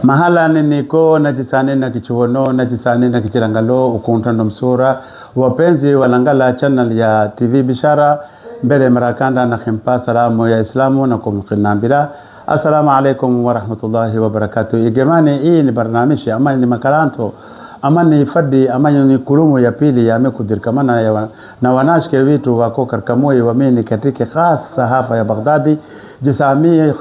mahala niko najisane na kichuono najisane na kichirangalo ukuntando msura wapenzi walangala channel ya TV Bishara mbele marakanda na khimpa salamu ya Islamu na kumkinambira assalamu alaikum wa rahmatullahi wa barakatuh. Igemani hii ni barnamishi ama ni makaranto ama ni fadi ama ni kulumu ya pili ya mekudirkamana na wanashke vitu wako karkamoi wamini katika khasa hafa ya Baghdadi jisami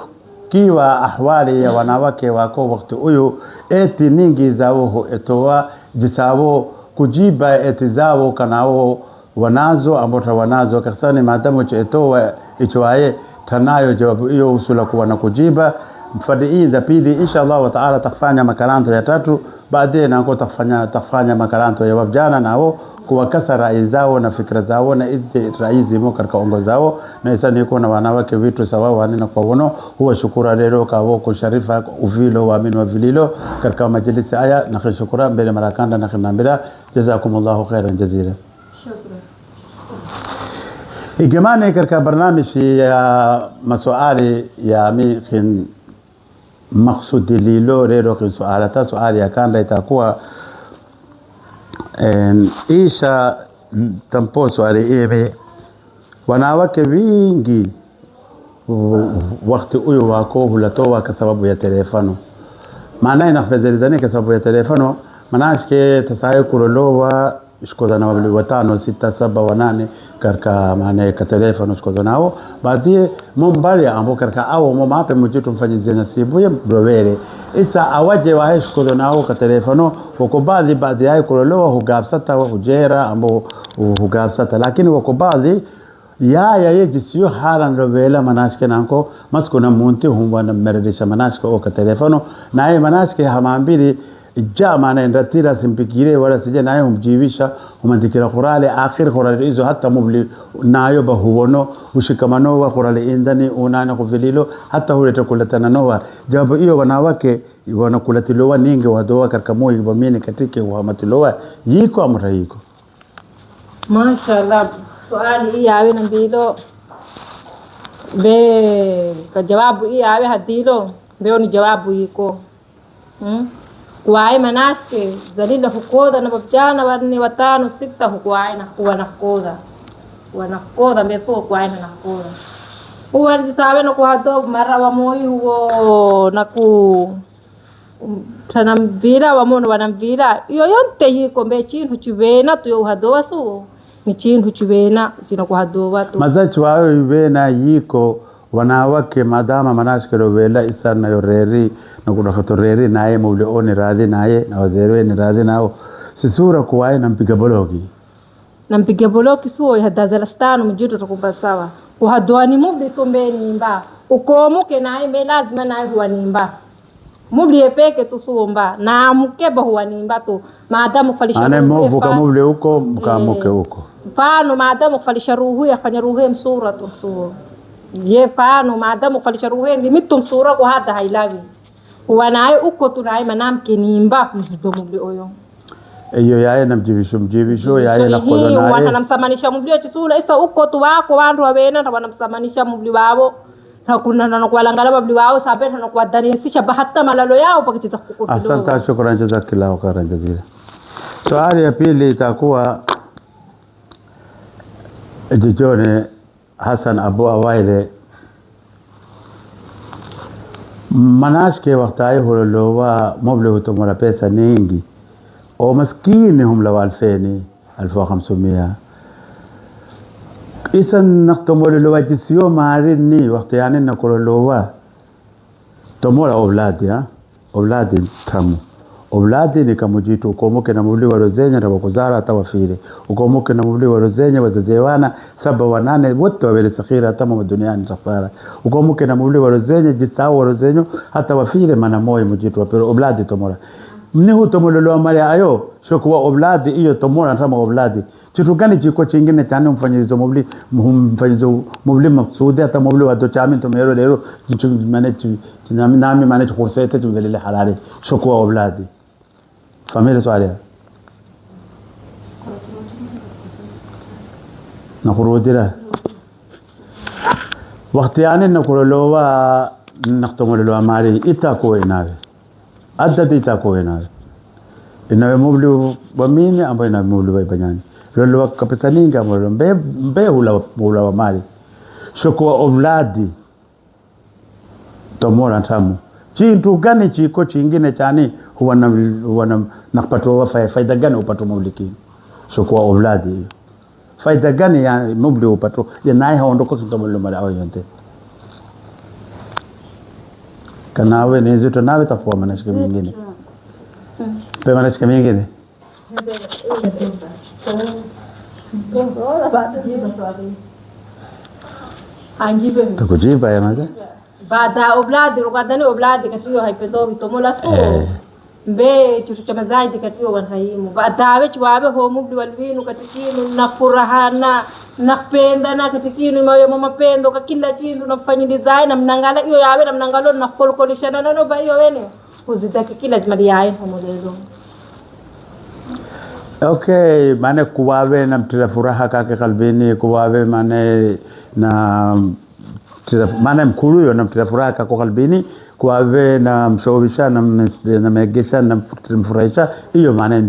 kiwa ahwali ya wanawake wako wakati huyu eti ningi zao etoa jisabo kujiba eti zao kanao wanazo ambota wanazo kasani maadamu etoa ichwaye tanayo jawabu hiyo usula kuwa na kujiba mfadi hii za pili inshallah wa taala tafanya makaranto ya tatu baadaye na ngo tafanya makaranto ya wavijana nao kuwakasa rai zao na fikra zao na hizi rai zimo katika ongo zao na isa niko na wanawake vitu sawa wanena kwa wono huwa shukura leo kawo kusharifa uvilo waamini wa vililo katika majlisi haya na shukura mbele marakanda na khinambira jazakumullahu khairan jazira. Shukran. Igemani katika barnamishi ya maswali ya mikhin maksudi lilo leo kwa swali ya kanda itakuwa isha tampo swali ime wanawake wingi wakati huyo wako hulatoa kwa sababu ya telefono maana inafadhilizani kwa sababu ya telefono manake tasayo kulolowa shikoda na wabli watano 6 7 8 karka maana ka telefono shikoda nao baadhi mumbali ambo karka au mama hape mjitu mfanyizie nasibu ya brovere isa awaje wa shikoda nao ka telefono wako baadhi yao kulolowa hugabsata wa hujera ambo hugabsata lakini wako baadhi ya yejisiyo halan rovela manashke nanko maskuna munti humwa na meredisha manashke o ka telefono naye manashke hamambili jama na ndatira simpikire wala sije nayo humjivisha humandikira Qur'ani akhir Qur'ani hizo hata mubli nayo bahuono ushikamano wa Qur'ani indani unana kuvililo hata huleta kuletana noa jawabu hiyo wanawake wanakulatilowa ningi wadoa katika moyo wamini katika uhamatilowa yiko amra yiko mashallah swali hii yawe nambilo be ka jawabu hii yawe hadilo be ni jawabu yiko kuwae manashke zalila hukoda na babjana warni watano 6 hukuwae na kuwa nakoda mbeso kuwae na nakoda huwa jisawe na kuhado mara wa moyo huo na ku tanambira wa mono wanambira yoyonte yiko mbe chintu chivena tuyo uhado wasu ni chintu chivena chino kuhado watu mazachi wao yivena yiko wanawake madama manashke rovela isa na yoreri na kudakhatoreri naye mule oni radhi naye na wazerwe ni radhi nao sisura kuwae na mpiga bologi suo hadazalastano mjitu tukumba sawa kuhadwani mubli tombeni mba ukomuke naye me lazima naye huwa nimba mubli epeke tusuomba na mukeba huwa nimba tu maadamu kufalisha ane movu ka mubli uko mkamuke uko pano maadamu kufalisha ruhu yafanya ruhu msura tusuo ye pano maadamu kufalisha ruhu limitum sura ko hada hailawi wanaye uko tunaye manamke nimba mzido mubli oyo iyo yaye namjibisho yaye nakoza naye wana namsamanisha mubli chisula isa uko tu wako wantu wabena na wanamsamanisha mubli wao na kuna na kualangala mubli wao sabena na kuadanisha bahata malalo yao pakitiza kukutilo. Asante, shukrani jazakallahu khairan jazila. Swali ya pili itakuwa Jijone Hassan Abu Awaile manashke wakati hulolowa mubli hutumula pesa nyingi o maskini humla 2500 isan naktumulolowa jisiyo marini wakati yani nakulolowa tumula obladi tamu obladi ni kamujitu ukomuke na mubli wa rozenya na wakuzara hata wafire ukomuke na mubli wa rozenya wazazewana 7 8 wote wabele sakhira hata duniani tafara ukomuke na mubli wa rozenya jisao wa rozenyo hata wafire mana moyo mujitu wapero obladi tomora mnihu tomololo mali ayo shokuwa obladi iyo tomora kama obladi chitu gani chiko chingine chane mfanyizo mubli maksudi hata mubli wa dochami tomero lero nami manage kursete tuvelele halali shokuwa obladi familia swali نخروديره وقت يعني نقول له نختم له مالي إتاكو إناه adda itakuwa nayo inawe mubli wa mini ambayo ina mubli wa ibanyani lolo wa kapesa ningi ambayo mbe hula wa mali shoko wa ovladi tomora tamu chintu gani chiko chingine chani huwa na nakpato wa faida gani upato mubli shoko wa ovladi faida gani ya mubli upato ya nae haondoko suntamolo mali awa yonte kanawe nizito nawe tafuwa manashika mingine pe manashika mingine tukujiba ya maza baada obladi rukadani obladi katiyo haipedo bitomola so mbe chuchu chama zaidi katiyo wanhaimu baada wechi wabe ho mubli walwinu katikinu na furahana nakupenda na katikinu mawe mapendo ka kila chindu nafanya design na mnangala iyo yawe na mnangalo na kolkolishana no ba iyo wene uzidaki kila mali yae homolelo. Okay, mane kuwawe na mtira furaha kake kalbini kuwawe mane na mane mkuluyo na mtira furaha kake kalbini kuwawe na mshawisha na megesha na mfurahisha iyo mane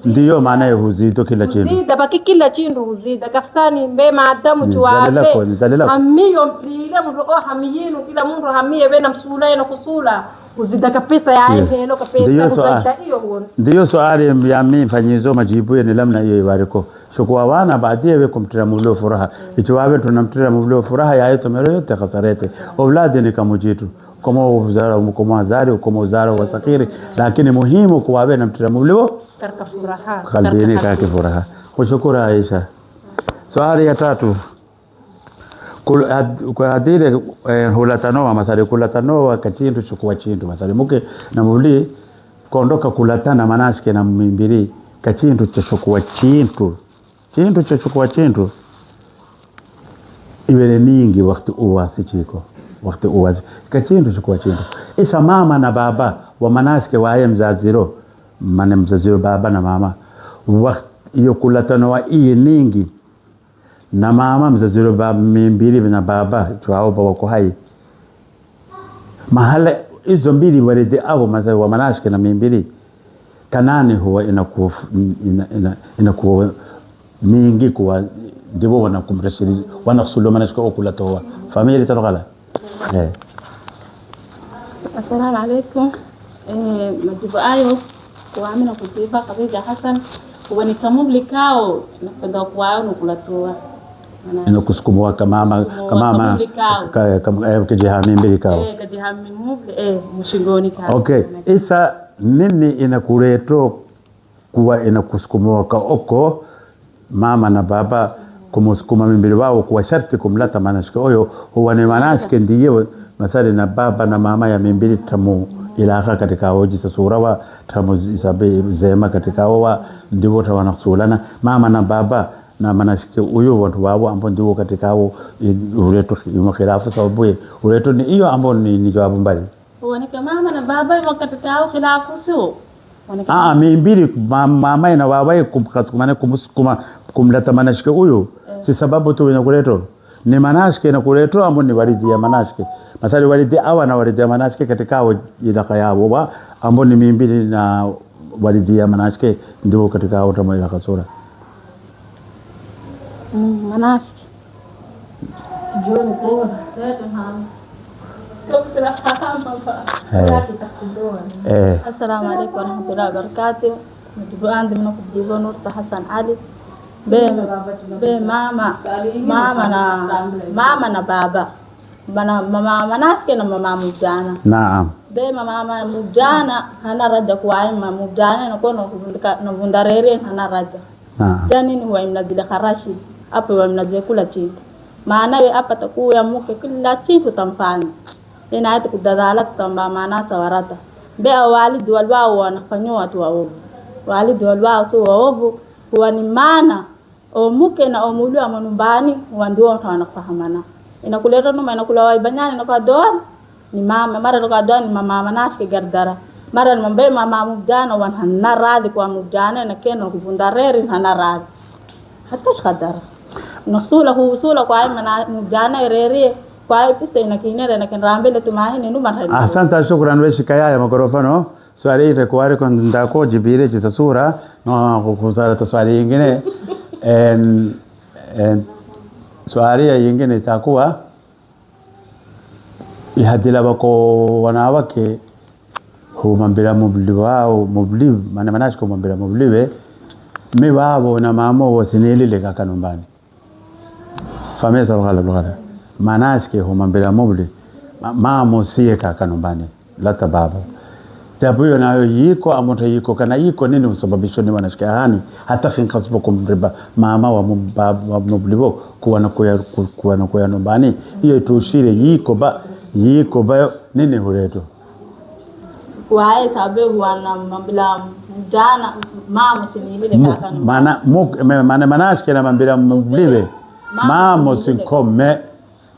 ndiyo mane huzito kila chindu huzida baki kila chindu huzida kasani mbe maadamu chuwawe hamiyo mpile mundu hamiyinu kila mundu hamiye wena msula na kusula uzida kapesa ya helo kapesa uzida hiyo huo ndiyo swali ya mimi fanyizo majibu ya nilamna hiyo ibariko shukwa wana baadhi we kumtira mublo furaha ichwawe tunamtira mublo furaha ya yetu mero yote khasarete obladi ni kamujitu kama uzara kama azari kama uzara wasakiri lakini muhimu kuwawe namtira mublo karka furaha kalbini kake furaha kushukuru Aisha. Swali ya 3 kwa adire hulatanoa masari kulatanoa kachindu chukua chindu masari muke na muli kondoka kulatana manashike na mimbiri kachindu chukua chindu chukua chindu iwele ningi wakati uwasi chiko wakati uwasi kachindu chukua chindu isa mama na baba wa manashike wae mzaziro mane mzaziro baba na mama wakati iyo kulatanoa iyi ningi na mama mzaziro baba mbili na baba chwao baba kwa hai mahala hizo mbili walide au mazao wa manashike na mbili kanani huwa inakuwa mingi kwa ndibo wanakumrashiri wanakusulu manashike okulatoa familia tarogala Assalamu alaikum majibu ayo kwa amina kutiba kabisa Hassan wani kamubli kao napenda kwao nukulatoa inakusukumwa kama kijihami mbili kao kijihami mubli mshingoni kao. Okay, isa nini inakuleto kuwa inakusukumwa ka oko mama na baba kumusukuma mbili wao kwa sharti kumlata manashike oyo huwa ni manashike ndiye masali na baba na mama ya mbili tamu ilaka katika oji sasurawa tamu isabe zema katika owa ndiwo tawanaksulana mama na baba na manashike uyo watu wao ambao ndio katika hao uleto khilafu sababu uleto ni hiyo ambao ni jawabu mbali wanike mama na baba katika hao khilafu sio mbili mama na baba kumkatumana kumleta manashike uyo si sababu tu inakuleto ni manashike inakuleto ambao ni walidi ya manashike masali walidi hawa na walidi ya manashike katika hao ilaka yao ambao ni mbili na walidi ya manashike ndio katika hao tamu ya kasura manashike John kwa Assalamu alaikum warahmatullahi wabarakatuh. Majibu andi mnakujibu Nurta Hassan Ali. Be mama na baba. Mama manashike na mama mujana. Naam. Be mama mujana hana raja kwa mama mujana na kono na vundarere hana raja. Naam. Jani ni huwa mnadila kharashi hapo wa mnazekula chini. Maana we hapa takuya muke kila chifu tamfanya ina hata kudadala tamba maana sawarata be walidi walwao wanafanywa watu waovu walidi walwao tu waovu huwa ni maana o muke na omulu amanumbani ndio wanafahamana inakuleta noma inakula waibanyani na kwa doa ni mama mara kwa doa ni mama manashike gardara mara ni mambe mama mujana wanhana radhi kwa mujana na keno kuvundareri hana radhi hata shadara nasula husula kwa mujana rere kwa hiyo pisa inakinera na kinrambele tumaini numa hadi. Asante, shukran wewe shikaya ya mikrofoni. Swali ile kwa wale ndako jibire chitasura na kukusara swali nyingine en swali nyingine itakuwa ihadila bako wanawake humambira mubli maana kumambira mubliwe miwabo na mamo wasinilile kaka nyumbani famesa wakala bwana manashke humambira mubli mamo siye kaka nyumbani lata baba japo hiyo nayo yiko amonta yiko kana yiko nini usababisho ni manashke hani hata khinkasbo kumriba mama wa mubliwo kuwa na kuya nyumbani hiyo tushire yiko ba nini huleto wae sabe wana mambila mjana mama sinilile kaka maana manashke na mambila mubliwe mama sinkome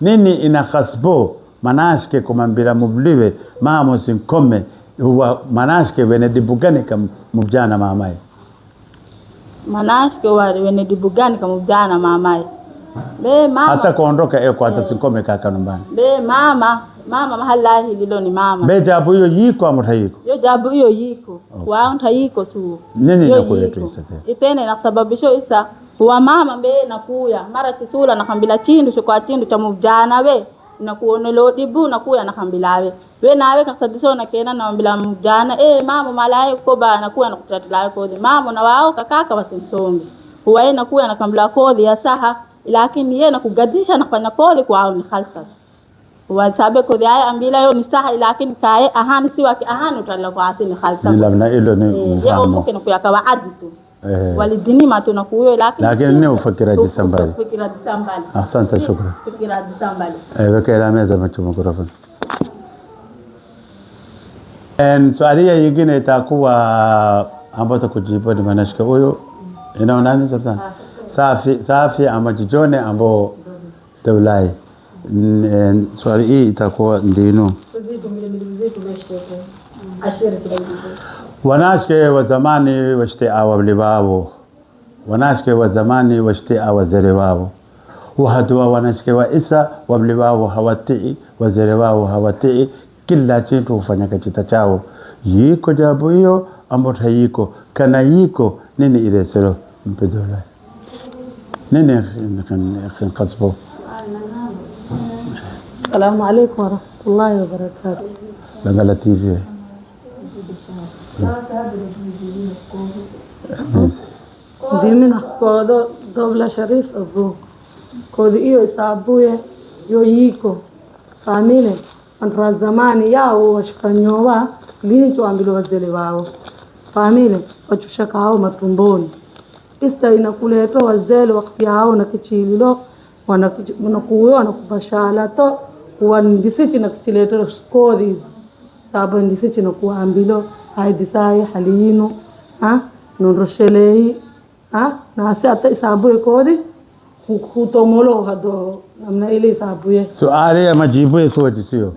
nini ina khasbo manashke kumambila mubliwe mama sinkome huwa manashke wenedibugani kama mjana mamaye manashke wenedibugani kama mjana mamaye be mama hata kuondoka eko hata sinkome kaka nyumbani be mama mahalahi lilo ni mama be jabu hiyo yiko amota yiko yo jabu hiyo yiko waonta yiko su nini inakuletea isa itene inasababisho isa huwa mama be nakuya mara tisula nakambila chindu shukwa chindu cha mjana we nakuonelo dibu nakuya nakambilawe we nawe kasadiso na kena na mbila mjana mama malaye ko ba nakuya nakutatila ko mama na wao kakaka wasimsonge huwa yeye nakuya nakambila kodi ya saha lakini yeye nakugadisha nafanya kodi kwao ni khalsa huwa sabe kodi haya ambila yo ni saha lakini kae ahani si wake ahani utala kwa asili khalsa labda hilo ni mfano mke nakuya kwa adi tu walidini matu nakuyo lakini ni ufikira disambali asante shukran fikira disambali weka ila meza macho mikrofoni swali nyingine itakuwa ambapo kujibu ni manashka huyo inaona nini sasa safi ama jijone ambao tawlai swali hii itakuwa ndino wanashke wa zamani washtia wablibabo wanashke wa zamani washtia wazere wao wahadwa wanashke wa isa wablibabo hawati wazere wao hawati kila kitu hufanya katika chao yiko jabu hiyo ambapo yiko kana yiko nini ile sero mpedola nini kasbo. Assalamu alaykum wa rahmatullahi wa barakatuh. Bangala TV. Dimi na kodo dobla sharif abu kodi iyo isabuye yo yiko famile andra zamani yao washkanyowa lincho ambilo wazele wao famile wachushaka hao matumboni isa inakuleto wazele wakati hao na kichililo wanakuwa wanakubashala to wandisichi na kichileto kodi sababu ndisichi na kuambilo haidisai halino nondroshelei na hata isabu kodi kutomolo hado namna ile isabu ye swali ya majibu yetu sio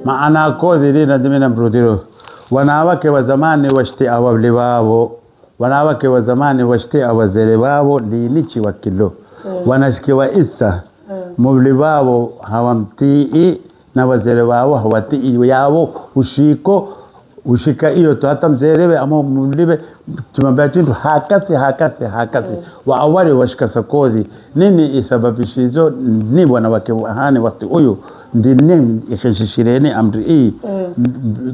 maana kodi lina dimina mrudiro wanawake wa zamani washtia wablibabo wanawake wa zamani washtia wazere wao linichi wa kilo wanashikiwa isa mublibabo hawamtii na wazere wao hawatii yao ushika hiyo to hata mzerewe ama mulibe tumambia chintu hakasi wa awali washikasa kodi nini isababishizo ni wanawake hani wakati huyu ndine ikishishireni amri hii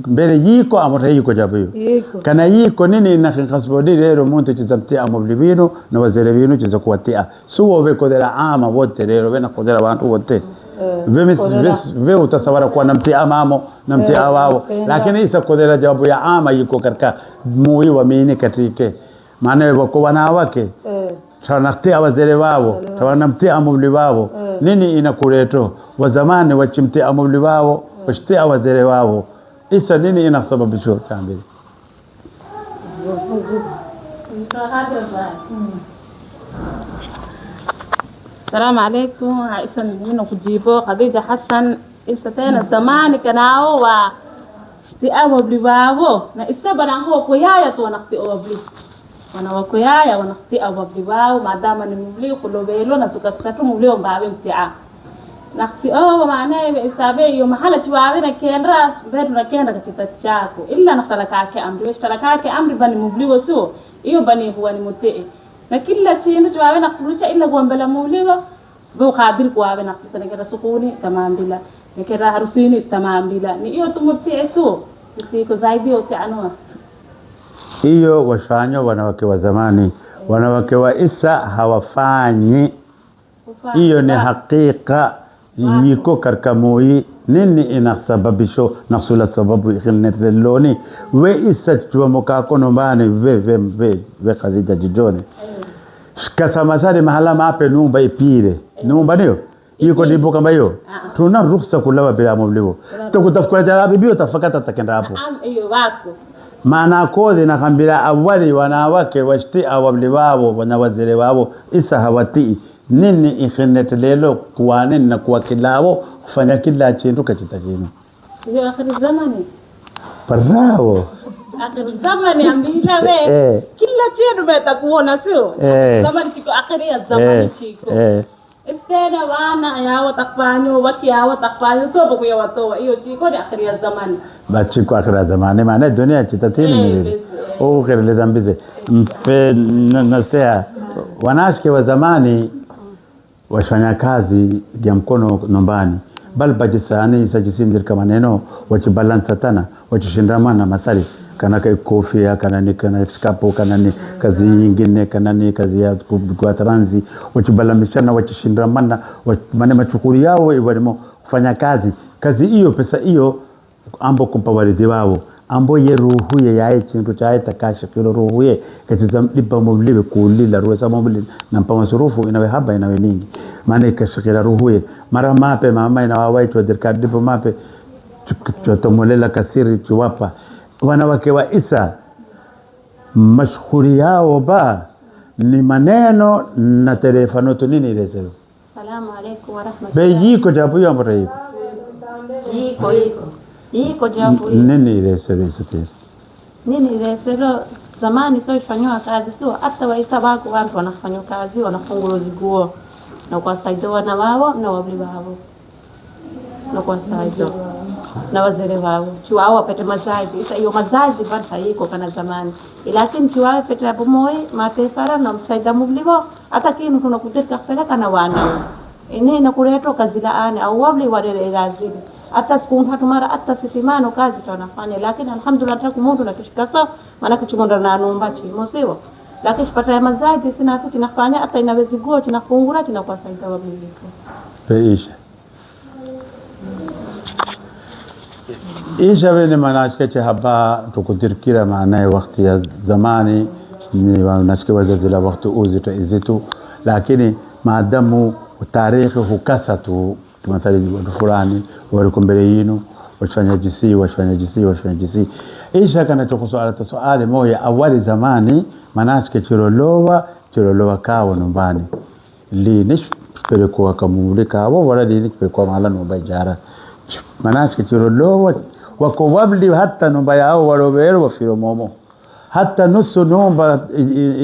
mbele yiko amri yiko jabu hiyo kana yiko nini na khasbodi lero muntu chizamtia amulibino na wazere bino chiza kuwatia suwo be kodera ama wote lero bena kodera bantu wote veme utasawara kwa namtia amamo namtia wao lakini isa kodera jawabu ya ama yiko katika muyi wa mini katike maana wako wanawake tanaktia wazere wao tanamtia amuli wao nini inakuleto wa zamani wachimtia amuli wao washtia wazere wao isa nini inasababisho tambili السلام عليكم عائشة من كجيبو خديجة حسن إستنا زمان كناو واستئام بلبابو نا إستبنا هو كويايا تو نختئو بلي وانا وكويايا ونختئو بلبابو ما دام نمبلي قلوبيلو نسكسكتو مبليو مبابي امتعا nakti maana isabe yo mahala chiwawe na kendra betu na kenda katika chako illa naktalakake amri weshtalakake amri bani mubliwo so iyo bani huwa ni mutee na kila chini chiwawe nakturucha illa kuambela mubliwo bo qadir kuwawe naktisana kera sukuni tamam bila nikera harusini tamam bila ni iyo tumutee so siko zaidi yote anwa hiyo wafanya wanawake wa zamani. Wanawake wa isa hawafanyi hiyo, ni hakika yiko karkamoi nini inasababisho nasula sababu ikhilnetloni we isa tuwa mokako nombani we Khadija jijone kasa masari mahala mape numba ipile numba niyo yiko nipo kama hiyo tuna ruhusa kulawa bila mubliwo tukutafukula jarabi bio tafakata takenda hapo hiyo wako maana kodhi na kambila awali wanawake washti awabli wao wanawazile wao isa hawati nini ikhnetlelo kuwane na kuwa kilao kufanya kila chintu kachita chino hiyo akhir zamani bravo akhir zamani ambila we kila chintu betakuona sio zamani chiko akhir ya zamani chiko istena wana yao takfanyo waki yao takfanyo sobo kuya watoa hiyo chiko ni akhir ya zamani bachi kwa akhir ya zamani maana dunia chitatini nili khair le zambize mpe nastea wanashike wa zamani wafanya kazi ya mkono nombani bal bajisani sajisindir kama neno wachibalansa tana wachishindamana masali kana kofia kana ni kana skapo kana ni kazi nyingine kana ni kazi ya kwa transi wachibalamishana wachishindamana mane machukuri yao walimo kufanya kazi hiyo pesa hiyo ambo kumpa walidi wao ambo ye ruhu ye yae chintu chae takashi kilo ruhu ye katiza lipa mubliwe kulila ruwesa mubli na mpa masurufu inawe haba inawe ningi maana ikashikira ruhu ye mara mape mama inawawaitu wadirka lipa mape chotomolela kasiri chuwapa wanawake wa isa mashkhuri yao ba ni maneno na telefono tu nini ile sasa salamu alaykum wa rahmatullahi bejiko jabu ya mbara iko jabu nini ile sasa nini ile sasa zamani sio ifanywa kazi sio hata waisa wako watu wanafanywa kazi wanafungua ziguo na kuwasaidia wana wao na wabli wao na kuwasaidia na wazee wao chuao wapate mazaidi sasa hiyo mazaidi bado haiko kana zamani lakini chuao pete hapo moyo matesara na msaida mubliwo hata kinu kuna kudirka peleka na wana ine na kuleto kazi laani au wabli wale lazima hata siku hatu mara hata sitimano kazi tunafanya lakini alhamdulillah tunakumundu na kishikasa maana kichumunda na numba chimo sio lakini pata mazaidi sina sisi tunafanya hata inaweza go tunafungura tunakuwasaidia wabli peisha إيش أبين مناشك هبا تقدر معنا وقت يا زماني مناشك وزل وقت أوزت إزتو لكن ما دمو وتاريخه كثته مثلا الفلاني ولكم بريينو وشفنا جسي إيش كان تقص على السؤال موية أول زماني مناشك تلولوا كاو نباني اللي نش تلقوا كمولكا ولا دي نشبكوا معلن وبيجارة مناشك تلولوا wako wabli hata numba yao walobero wafiro momo hata nusu numba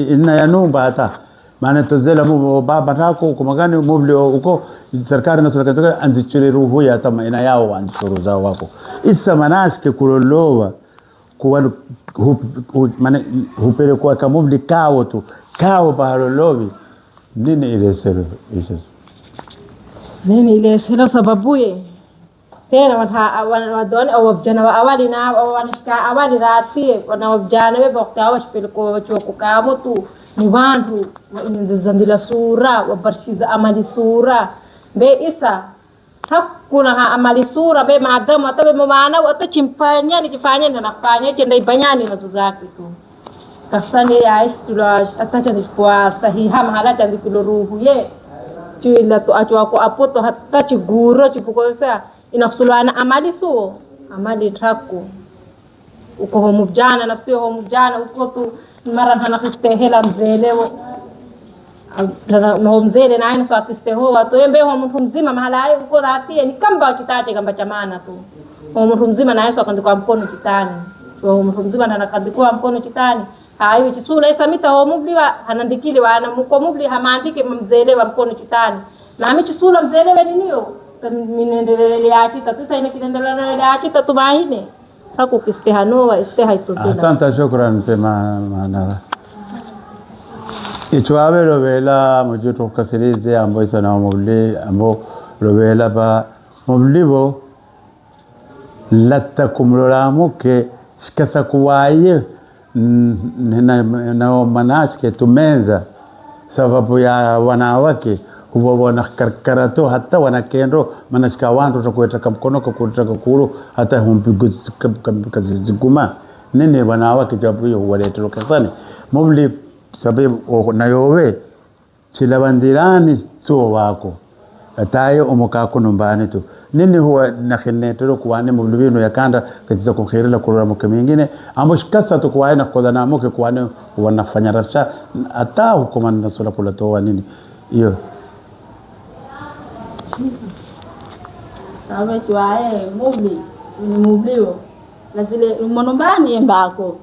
ina ya numba hata maana tozela mu baba nako kumagani mubli uko serikali na serikali anzichire ruhu ya hata ina yao anzuru zao wako isa manashike kulolowa kuwa maana hupele kwa kamubli kao tu kao bahalolowi nini ile sero nini ile sero sababuye tena wadon au wabjana wa awali na wanashika awali dhati na wabjana we bakta awash pelko wachoku kamo tu ni wantu inzandila sura wabarshiza amali sura be isa hakuna amali sura be maadamu hata be maana hata chimpanya ni kifanya na nafanya chenda ibanyani na tuzaki tu kastani ya istula hata chandi kwa sahiha mahala chandi kuloruhu ye chila tu achwa ko apoto hata chiguro chipukosa inakusulana amali suo amali trako uko homu jana nafsi homu jana uko tu mara hana khistehela mzelewo na mzele na ina sakisteho watu yembe homu mzima mahala hayo uko dhati ni kamba chitache kamba chamana tu homu mzima na Yesu akandikwa mkono chitani homu mzima na nakandikwa mkono chitani hayo chisula isamita homu bliwa hanandikili wana mko mubli hamandike mzele wa mkono chitani na amichisula mzele we niniyo minendelele achita tu saina kinendelele achita tu maine haku kistehanoa istehaitu asante shukran pema maana ichwawe lovela mujuto kasirize ambo isana mobli ambo lovela ba moblibo latta kumlola muke shikasa kuwaye na manashke tumenza sababu ya wanawake huwa wanakarkarato hata wanakendo manashika wantu takuetaka mkono kukutaka kulu hata humpigu kaziguma nene wanawake jabu hiyo waletelo kasani mobli sababu nayowe chilabandirani so wako atayo omokako numbani tu nini huwa nakhinetero kuwane mubulubino yakanda katiza kukhirila kulura muke mingine amushkasa to kuwane nakodana muke kuwane wanafanya rasha ata hukuma nasula kula toa nini iyo tawe tuae mubli ni mublio lazile monumbani embako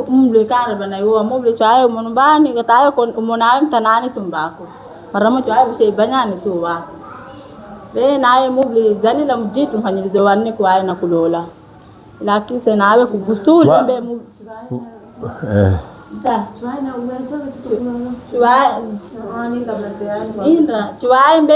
mubli kana bana yo mubli tuae monumbani katayo kon umonayo mtanani tumbako maramo tuae bise banyani suwa be naye mubli zalila mjitu mfanyilizo wanne kwa na kulola lakini sasa nawe kugusuli mbe tuaina uwezo tuae mbe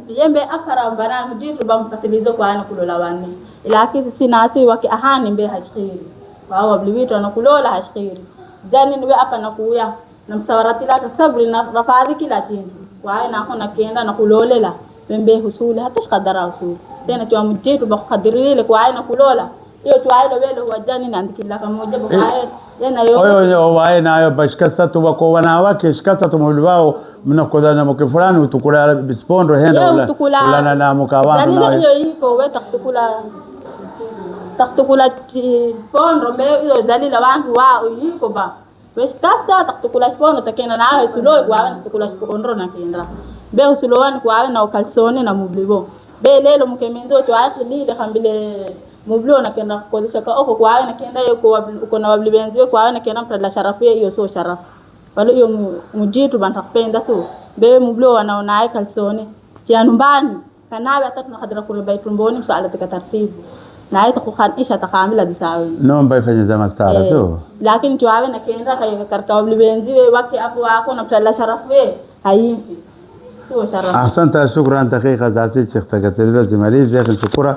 yembe afara mbana mjitu bamfasilizo kwa na kulola wanne lakini sinasi waki ahani mbe hashkiri kwa wabliwito na kulola hashkiri jani niwe apa na kuya na msawaratila kasabri na rafari kila chini kwa na kona kenda na kulolela bembe husuli hata shadara husuli tena tu amjitu bakadirile kwa aina kulola hiyo tu aina wele wajani na ndikila kamoja bakaye yana yo oyo wae nayo bashikasa tu wako wanawake shikasa tu mulwao mnakodana mke fulani utukula bispondo henda wala na mkawa na hiyo iko wewe taktukula pondo mbe hiyo dalila wangu wao iko ba bashikasa taktukula pondo takena na hayo tulo kwa taktukula pondo na kendra be usulowani kwa na kalsoni na mublibo be lelo mkemendo to atlile khambile mublo na kenda kodisha ka oko kwa na kenda uko na wablibenzi kwa na kenda mtala sharafu hiyo so sharafu wale hiyo mujitu bantakpenda tu be mublo wanaona ai kalsoni tia numbani kanawe hata tunahadra kule baitumboni msala taratibu na ai takukhan isha takamila disawi no mba ifanye zama stara so lakini tuawe na kenda kay karka wablibenzi waki hapo wako na mtala sharafu haimpi. Asante shukran dakika zasi Sheikh Takatilo zimalizi yake shukura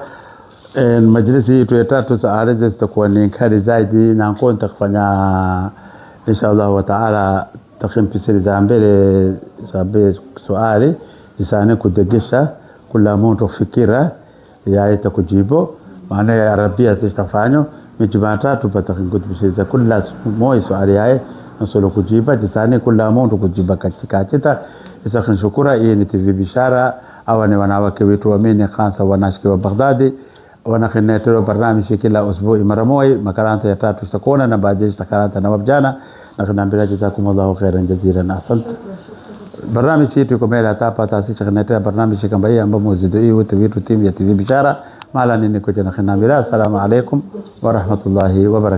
majlisi yetu ya tatu saareze zitakuwa ni kali zaidi na nkonta kufanya inshallah wa taala takhimpisi za mbele sababu swali jisane kudegesha kula mtu fikira yaita kujibu maana ya arabia zitafanyo mijimatatu patakhinkutubishiza kula moyo swali yae nasolo kujiba jisane kula mtu kujiba katika chita isa shukura hii ni TV Bishara au ni wanawake wetu waamini hasa wanashiki wa Baghdadi wanakhinetero barnamiji kila usbu'i mara moja makaranta ya tatu tutakuona na baadaye tutakaranta na wabjana na tunaambia jazakumullahu khairan jazilan asante barnamiji yetu kwa mela hapa taasisi khinetero barnamiji kama hii ambapo mzido hii wote wetu timu ya TV Bishara mala nini kwa jana khinaambia assalamu alaykum wa rahmatullahi wa barakatuh.